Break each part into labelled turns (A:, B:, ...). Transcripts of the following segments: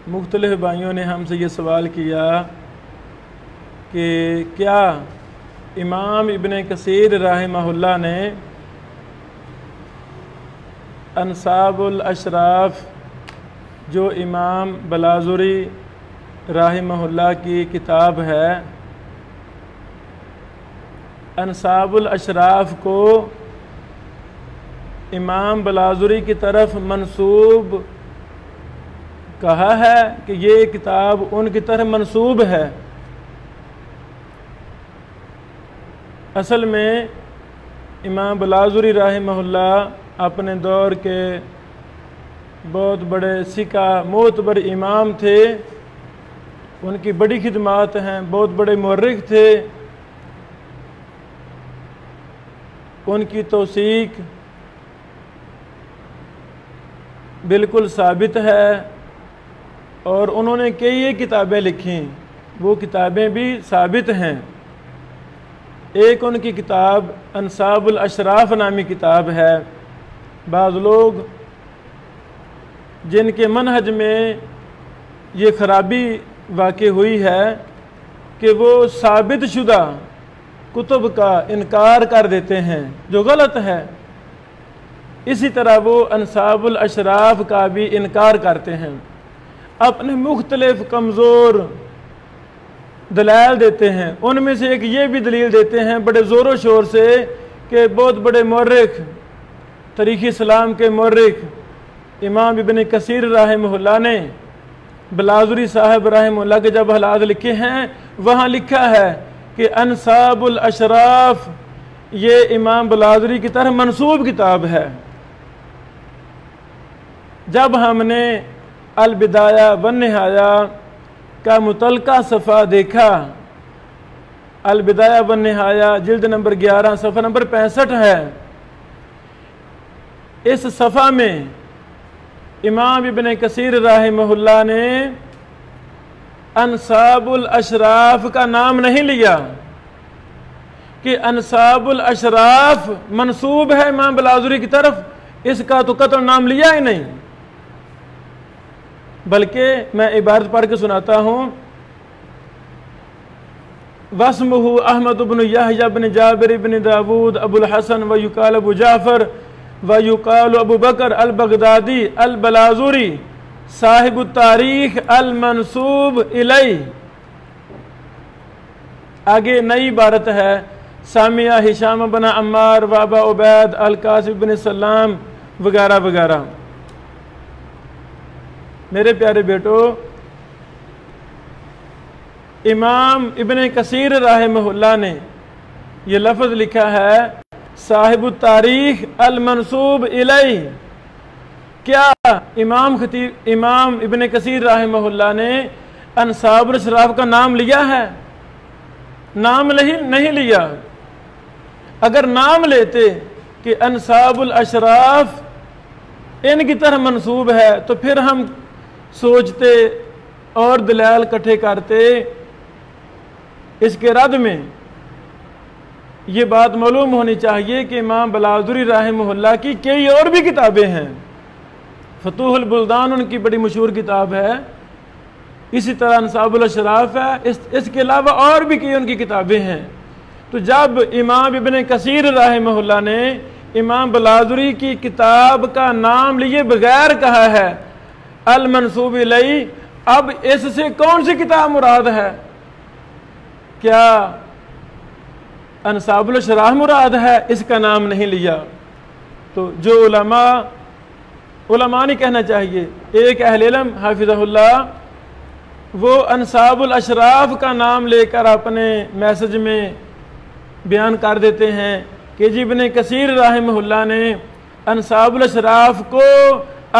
A: مختلف بھائیوں نے ہم سے یہ سوال کیا کہ کیا امام ابن کثیر رحمہ اللہ نے انصاب الاشراف جو امام بلاذری رحمہ اللہ کی کتاب ہے، انصاب الاشراف کو امام بلاذری کی طرف منسوب کہا ہے کہ یہ کتاب ان کی طرف منسوب ہے؟ اصل میں امام بلاذری رحمہ اللہ اپنے دور کے بہت بڑے ثقہ معتبر امام تھے، ان کی بڑی خدمات ہیں، بہت بڑے مورخ تھے، ان کی توثیق بالکل ثابت ہے، اور انہوں نے کئی کتابیں لکھیں، وہ کتابیں بھی ثابت ہیں۔ ایک ان کی کتاب انصاب الاشراف نامی کتاب ہے۔ بعض لوگ جن کے منہج میں یہ خرابی واقع ہوئی ہے کہ وہ ثابت شدہ کتب کا انکار کر دیتے ہیں، جو غلط ہے، اسی طرح وہ انصاب الاشراف کا بھی انکار کرتے ہیں، اپنے مختلف کمزور دلائل دیتے ہیں۔ ان میں سے ایک یہ بھی دلیل دیتے ہیں بڑے زور و شور سے کہ بہت بڑے مورخ، تاریخ اسلام کے مورخ امام ابن کثیر رحمہ اللہ نے بلاذری صاحب رحمہ اللہ کے جب حالات لکھے ہیں، وہاں لکھا ہے کہ انصاب الاشراف یہ امام بلاذری کی طرح منسوب کتاب ہے۔ جب ہم نے البدایہ والنہایہ کا متعلقہ صفحہ دیکھا، البدایہ والنہایہ جلد نمبر 11 صفحہ نمبر 65 ہے، اس صفحہ میں امام ابن کثیر رحمہ اللہ نے انصاب الاشراف کا نام نہیں لیا کہ انصاب الاشراف منسوب ہے امام بلاذری کی طرف، اس کا تو قطع نام لیا ہی نہیں، بلکہ میں عبارت پڑھ کے سناتا ہوں۔ واسمہ احمد بن یحییٰ بن جابر بن داود ابو الحسن ویقال ابو جعفر ویقال ابو بکر البغدادی البلاذری صاحب التاریخ المنسوب الیہ۔ آگے نئی عبارت ہے، سامعہ ہشام بن عمار و ابا عبید القاسم بن سلام وغیرہ وغیرہ۔ میرے پیارے بیٹو، امام ابن کثیر رحمہ اللہ نے یہ لفظ لکھا ہے صاحب التاریخ المنسوب الیہ۔ کیا امام ابن کثیر رحمہ اللہ نے انصاب الاشراف کا نام لیا ہے؟ نام نہیں لیا۔ اگر نام لیتے کہ انصاب الاشراف ان کی طرح منسوب ہے تو پھر ہم سوچتے اور دلائل اکٹھے کرتے۔ اس کے رد میں یہ بات معلوم ہونی چاہیے کہ امام بلاذری رحمہ اللہ کی کئی اور بھی کتابیں ہیں۔ فتوح البلدان ان کی بڑی مشہور کتاب ہے، اسی طرح انصاب الاشراف ہے، اس کے علاوہ اور بھی کئی ان کی کتابیں ہیں۔ تو جب امام ابن کثیر رحمہ اللہ نے امام بلاذری کی کتاب کا نام لیے بغیر کہا ہے المنسوب الیہ، اب اس سے کون سی کتاب مراد ہے؟ کیا انصاب الاشراف مراد ہے؟ اس کا نام نہیں لیا۔ تو جو علماء نہیں کہنا چاہیے، ایک اہل علم حافظہ اللہ وہ انصاب الاشراف کا نام لے کر اپنے میسج میں بیان کر دیتے ہیں کہ جی ابن کثیر رحمہ اللہ نے انصاب الاشراف کو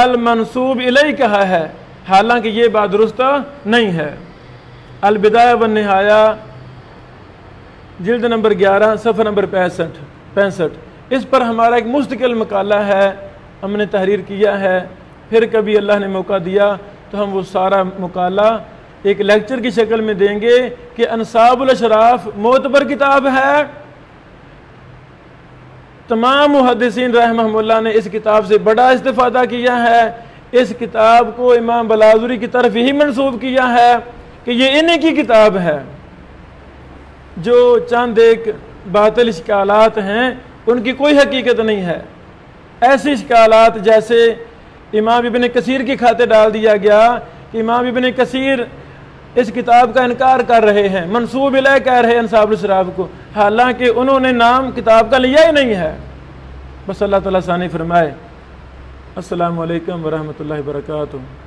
A: المنسوب الیہ کہا ہے، حالانکہ یہ بات درست نہیں ہے۔ البدایہ والنہایہ جلد نمبر 11 صفحہ نمبر 65، اس پر ہمارا ایک مستقل مقالہ ہے، ہم نے تحریر کیا ہے، پھر کبھی اللہ نے موقع دیا تو ہم وہ سارا مقالہ ایک لیکچر کی شکل میں دیں گے کہ انصاب الاشراف معتبر کتاب ہے۔ تمام محدثین رحمہ اللہ نے اس کتاب سے بڑا استفادہ کیا ہے، اس کتاب کو امام بلاذری کی طرف یہی منسوب کیا ہے کہ یہ انہی کی کتاب ہے۔ جو چند ایک باطل اشکالات ہیں ان کی کوئی حقیقت نہیں ہے۔ ایسی اشکالات جیسے امام ابن کثیر کی کھاتے ڈال دیا گیا کہ امام ابن کثیر اس کتاب کا انکار کر رہے ہیں، منسوب الیہ کہہ رہے ہیں انصاب الاسراف کو، حالانکہ انہوں نے نام کتاب کا لیا ہی نہیں ہے۔ بس اللہ تعالیٰ ثانی فرمائے۔ السلام علیکم ورحمۃ اللہ وبرکاتہ۔